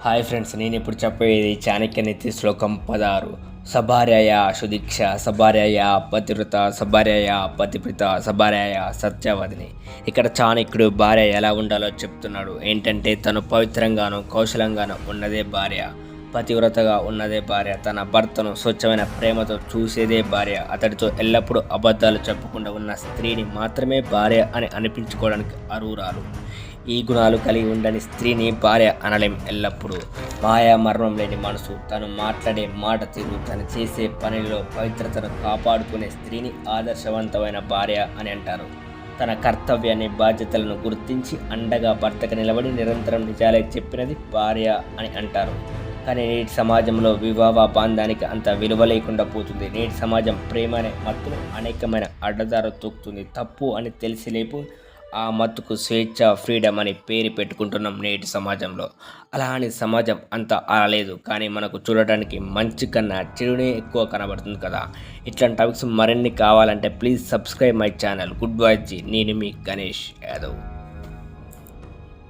Hi friends, నేను ఇప్పుడు చెప్పేది చాణక్య నీతి శ్లోకం 16. సభార్యయ సుదీక్ష, సభార్యయ పతివ్రత, సభార్యయ పతిప్రిత, సభార్యయ సత్యవదిని. ఇక్కడ చాణక్యుడు భార్య ఎలా ఉండాలో చెప్తున్నాడు. ఏంటంటే తను పవిత్రంగాను కౌశలంగాను ఉన్నదే భార్య, పతివ్రతగా ఉన్నదే భార్య, తన భర్తను స్వచ్ఛమైన ప్రేమతో చూసేదే భార్య, అతడితో ఎల్లప్పుడూ అబద్ధాలు చెప్పకుండా ఉన్న స్త్రీని మాత్రమే భార్య అని అనిపించుకోవడానికి అర్హురాలు. ఈ గుణాలు కలిగి ఉండని స్త్రీని భార్య అనలేం. ఎల్లప్పుడూ మాయా మర్మం లేని మనసు, తను మాట్లాడే మాట తీరు, తను చేసే పనిలో పవిత్రతను కాపాడుకునే స్త్రీని ఆదర్శవంతమైన భార్య అని అంటారు. తన కర్తవ్యాన్ని బాధ్యతలను గుర్తించి అండగా భర్తకు నిలబడి నిరంతరం నిజాలే చెప్పినది భార్య అని అంటారు. కానీ నేటి సమాజంలో వివాహ బాంధానికి అంత విలువ లేకుండా పోతుంది. నేటి సమాజం ప్రేమ అనే మత్తును అనేకమైన అడ్డదారు తొక్కుతుంది. తప్పు అని తెలిసి లేపు ఆ మత్తుకు స్వేచ్ఛ, ఫ్రీడమ్ అని పేరు పెట్టుకుంటున్నాం నేటి సమాజంలో. అలా అని సమాజం అంతా అలా కానీ మనకు చూడడానికి మంచి కన్నా చెడునే ఎక్కువ కనబడుతుంది కదా. ఇట్లాంటి టాపిక్స్ మరిన్ని కావాలంటే please subscribe my channel. Good bye జీ. నేను మీ గణేష్ యాదవ్.